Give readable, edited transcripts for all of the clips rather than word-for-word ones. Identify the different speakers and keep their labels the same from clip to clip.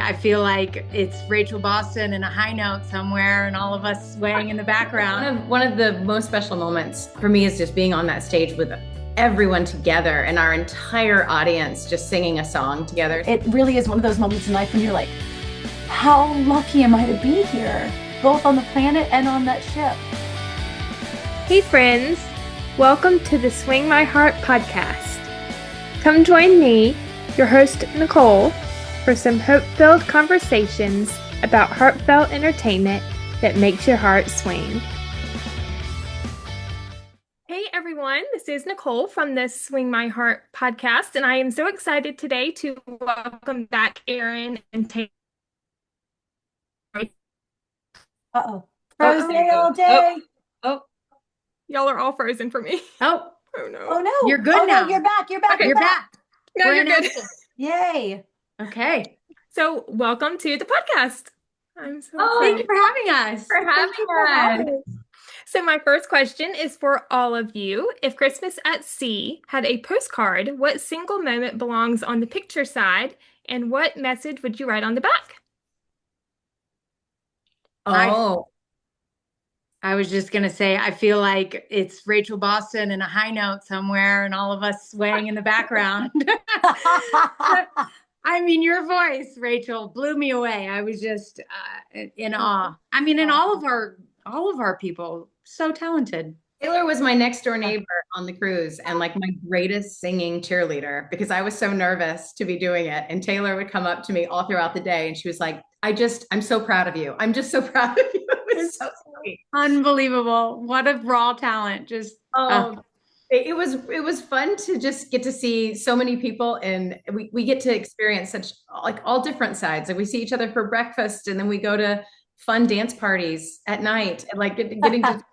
Speaker 1: I feel like it's Rachel Boston and a high note somewhere and all of us swaying in the background.
Speaker 2: One of the most special moments for me is just being on that stage with everyone together and our entire audience just singing a song together.
Speaker 3: It really is one of those moments in life when you're like, how lucky am I to be here, both on the planet and on that ship.
Speaker 4: Hey friends, welcome to the Swing My Heart podcast. Come join me, your host Nicole, for some hope-filled conversations about heartfelt entertainment that makes your heart swing. Hey everyone, this is Nicole from the Swing My Heart podcast, and I am so excited today to welcome back Erin and Taylor.
Speaker 3: Uh-oh. Frozen all day.
Speaker 2: Oh,
Speaker 4: Y'all are all frozen for me.
Speaker 1: Oh,
Speaker 4: no.
Speaker 3: Oh no.
Speaker 1: You're good now.
Speaker 3: No, you're back. You're back.
Speaker 4: Okay.
Speaker 3: You're back.
Speaker 4: No,
Speaker 1: We're
Speaker 4: you're
Speaker 1: in
Speaker 4: good.
Speaker 1: action.
Speaker 3: Yay.
Speaker 1: Okay.
Speaker 4: So welcome to the podcast. I'm so
Speaker 1: Thank you
Speaker 4: excited
Speaker 1: for having us.
Speaker 4: for having us. So my first question is for all of you. If Christmas at Sea had a postcard, what single moment belongs on the picture side, and what message would you write on the back?
Speaker 1: I was just going to say, I feel like it's Rachel Boston and a high note somewhere and all of us swaying in the background. I mean, your voice, Rachel, blew me away. I was just in awe. I mean, and all of our people, so talented.
Speaker 2: Taylor was my next door neighbor on the cruise and like my greatest singing cheerleader because I was so nervous to be doing it. And Taylor would come up to me all throughout the day and she was like, I'm so proud of you. I'm just so proud of you. It was so sweet.
Speaker 1: Unbelievable. What a raw talent. Just
Speaker 2: it was fun to just get to see so many people, and we get to experience such like all different sides. Like we see each other for breakfast and then we go to fun dance parties at night and like getting to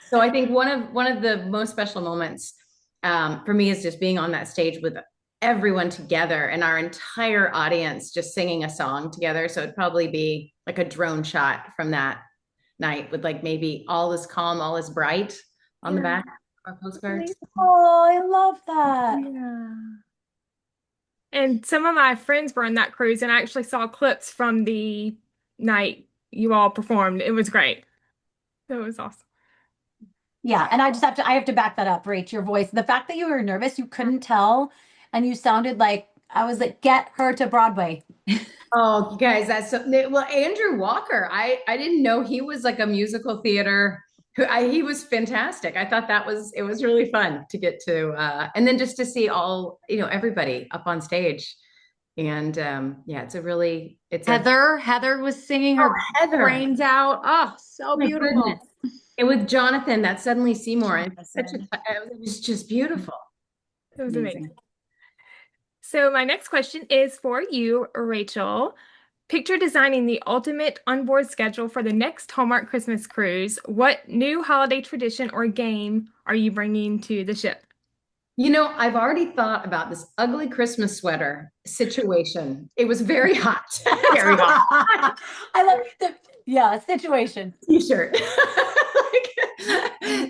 Speaker 2: so I think one of the most special moments for me is just being on that stage with everyone together and our entire audience just singing a song together. So it'd probably be like a drone shot from that night with like maybe all is calm, all is bright on the back of our postcards.
Speaker 3: Oh, I love that.
Speaker 4: Yeah. And some of my friends were on that cruise, and I actually saw clips from the night you all performed. It was great. It was awesome.
Speaker 3: Yeah, and I have to back that up, Rach, your voice. The fact that you were nervous, you couldn't tell, and you sounded like I was like, get her to Broadway.
Speaker 2: Oh, you guys, that's so well, Andrew Walker. I didn't know he was like a musical theater. He was fantastic. I thought it was really fun to get to, and then just to see all, everybody up on stage. And yeah, it's
Speaker 1: Heather was singing her brains out. Oh, so beautiful.
Speaker 2: Goodness. And with Jonathan, that Suddenly Seymour, and it was just beautiful.
Speaker 4: It was amazing. So my next question is for you, Rachel. Picture designing the ultimate onboard schedule for the next Hallmark Christmas cruise. What new holiday tradition or game are you bringing to the ship?
Speaker 2: I've already thought about this ugly Christmas sweater situation. It was very hot.
Speaker 1: Very hot.
Speaker 3: I love the situation.
Speaker 2: T-shirt.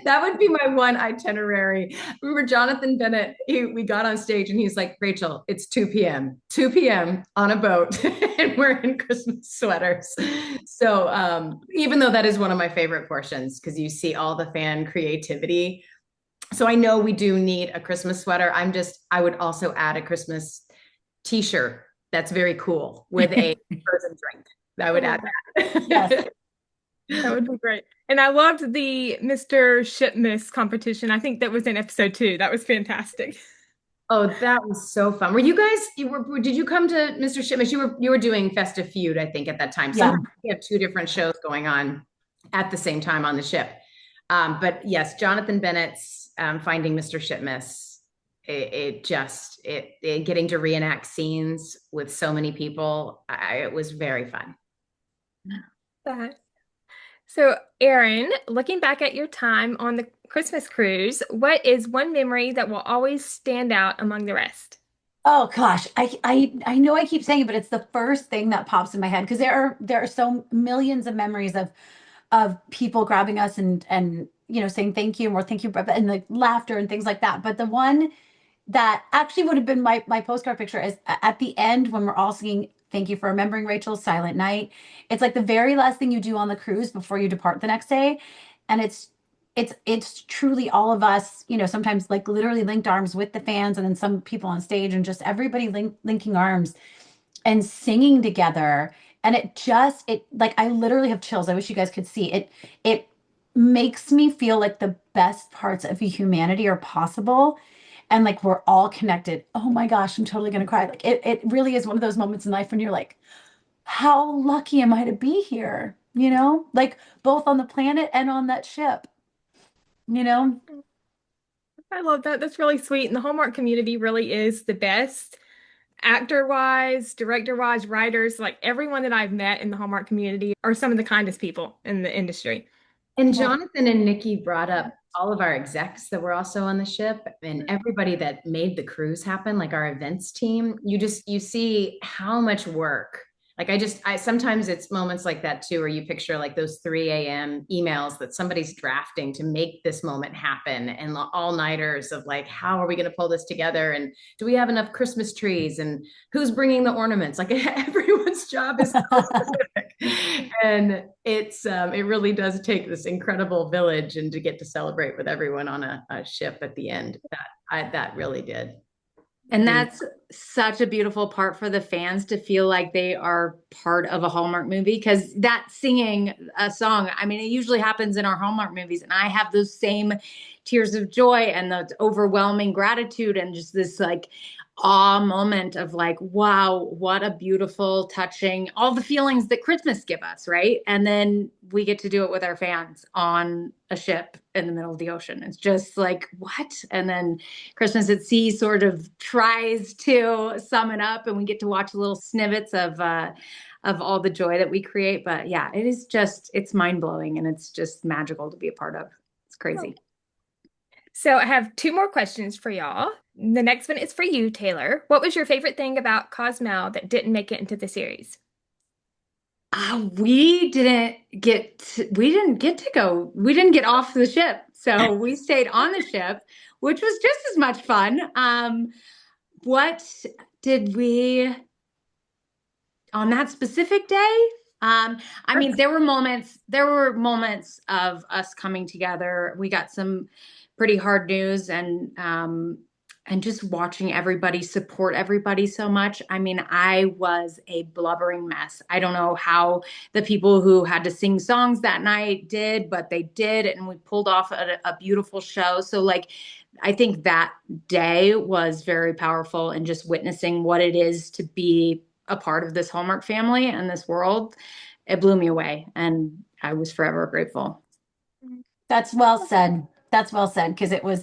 Speaker 2: That would be my one itinerary. Remember Jonathan Bennett, we got on stage and he's like, Rachel, it's 2 p.m. 2 p.m. on a boat and we're in Christmas sweaters. So even though that is one of my favorite portions, because you see all the fan creativity. So I know we do need a Christmas sweater. I would also add a Christmas t-shirt that's very cool with a frozen drink. I would add that.
Speaker 3: Yes.
Speaker 4: That would be great. And I loved the Mr. Shipmas competition. I think that was in episode 2. That was fantastic.
Speaker 2: Oh, that was so fun. Were you guys, did you come to Mr. Shipmas? You were doing Festive Feud, I think, at that time. So we have 2 different shows going on at the same time on the ship. But yes, Jonathan Bennett's Finding Mr. Shipmas, getting to reenact scenes with so many people, it was very fun.
Speaker 4: So, Erin, looking back at your time on the Christmas cruise, what is one memory that will always stand out among the rest?
Speaker 3: Oh gosh, I know I keep saying it, but it's the first thing that pops in my head because there are so millions of memories of people grabbing us and saying thank you and more thank you and the laughter and things like that. But the one that actually would have been my postcard picture is at the end when we're all singing Thank you for remembering Rachel's silent night. It's like the very last thing you do on the cruise before you depart the next day. And it's truly all of us, sometimes like literally linked arms with the fans and then some people on stage and just everybody linking arms and singing together. And it like I literally have chills. I wish you guys could see it. It makes me feel like the best parts of humanity are possible. And like we're all connected. Oh my gosh, I'm totally gonna cry. Like it really is one of those moments in life when you're like, how lucky am I to be here? Like both on the planet and on that ship, you know?
Speaker 4: I love that. That's really sweet. And the Hallmark community really is the best. Actor-wise, director-wise, writers, like everyone that I've met in the Hallmark community are some of the kindest people in the industry.
Speaker 2: And Jonathan and Nikki brought up all of our execs that were also on the ship and everybody that made the cruise happen, like our events team. You see how much work. Like I sometimes it's moments like that too, where you picture like those 3 a.m. emails that somebody's drafting to make this moment happen and the all-nighters of like, how are we going to pull this together? And do we have enough Christmas trees? And who's bringing the ornaments? Like everyone's job is so specific. And it really does take this incredible village and to get to celebrate with everyone on a ship at the end. That really did.
Speaker 1: And that's such a beautiful part for the fans to feel like they are part of a Hallmark movie, because that singing a song, I mean, it usually happens in our Hallmark movies, and I have those same tears of joy and the overwhelming gratitude and just this like awe moment of like, wow, what a beautiful, touching, all the feelings that Christmas give us, right? And then we get to do it with our fans on a ship in the middle of the ocean. It's just like, what? And then Christmas at Sea sort of tries to sum it up, and we get to watch little snippets of all the joy that we create. But yeah, it's mind-blowing, and it's just magical to be a part of. It's crazy.
Speaker 4: So I have 2 more questions for y'all. The next one is for you, Taylor. What was your favorite thing about Cozumel that didn't make it into the series?
Speaker 1: We didn't get to go. We didn't get off the ship. So we stayed on the ship, which was just as much fun. What did we on that specific day? I mean, there were moments of us coming together. We got some pretty hard news, and just watching everybody support everybody so much. I mean, I was a blubbering mess. I don't know how the people who had to sing songs that night did, but they did, and we pulled off a beautiful show. So like, I think that day was very powerful, and just witnessing what it is to be a part of this Hallmark family and this world, it blew me away, and I was forever grateful.
Speaker 3: That's well said. That's well said, because that was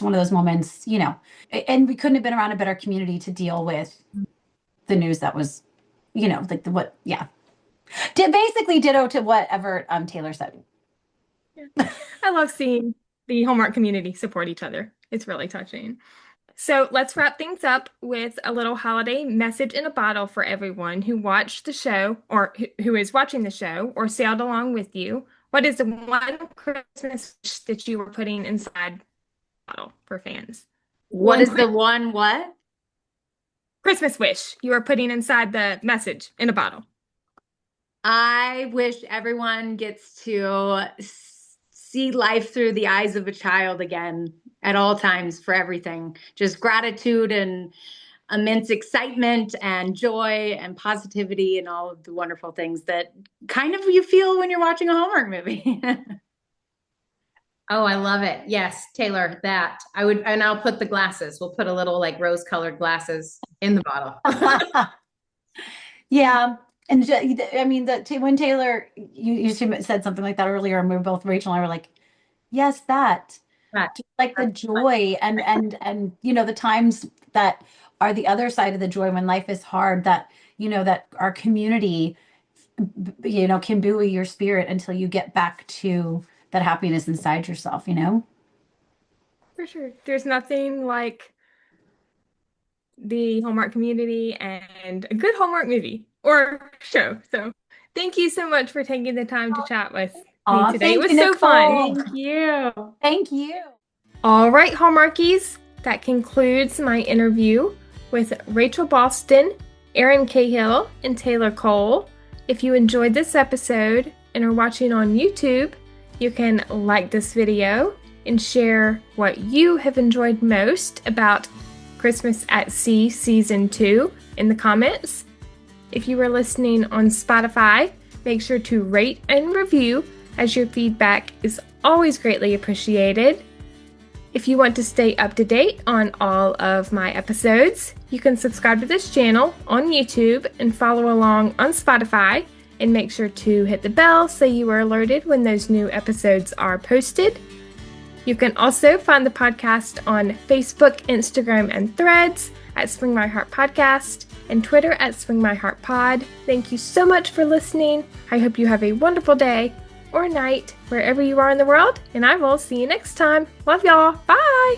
Speaker 3: one of those moments, and we couldn't have been around a better community to deal with the news that was, basically ditto to whatever Taylor said.
Speaker 4: Yeah. I love seeing the Hallmark community support each other. It's really touching. So let's wrap things up with a little holiday message in a bottle for everyone who watched the show, or who is watching the show, or sailed along with you. What is the one Christmas wish that you were putting inside the bottle for fans?
Speaker 1: What is the one what?
Speaker 4: Christmas wish you are putting inside the message in a bottle?
Speaker 1: I wish everyone gets to see life through the eyes of a child again at all times, for everything. Just gratitude and immense excitement and joy and positivity and all of the wonderful things that kind of you feel when you're watching a Hallmark movie.
Speaker 2: Oh, I love it. Yes, Taylor, that I would, and I'll put the glasses. We'll put a little like rose-colored glasses in the bottle.
Speaker 3: Yeah. And I mean, when Taylor, you said something like that earlier, and we were both, Rachel and I were like, yes, that. Like the joy and the times that are the other side of the joy when life is hard, that that our community can buoy your spirit until you get back to that happiness inside yourself.
Speaker 4: For sure. There's nothing like the Hallmark community and a good Hallmark movie or show. So thank you so much for taking the time to chat with me today. It was so fun.
Speaker 1: Thank you.
Speaker 3: Thank you.
Speaker 4: All right, Hallmarkies, that concludes my interview with Rachel Boston Erin Cahill and Taylor Cole. If you enjoyed this episode and are watching on YouTube, you can like this video and share what you have enjoyed most about Christmas at Sea Season 2 in the comments. If you are listening on Spotify, make sure to rate and review, as your feedback is always greatly appreciated. If you want to stay up to date on all of my episodes, you can subscribe to this channel on YouTube and follow along on Spotify, and make sure to hit the bell so you are alerted when those new episodes are posted. You can also find the podcast on Facebook, Instagram, and Threads at Swing My Heart Podcast, and Twitter at Swing My Heart Pod. Thank you so much for listening. I hope you have a wonderful day or night wherever you are in the world, and I will see you next time. Love y'all. Bye.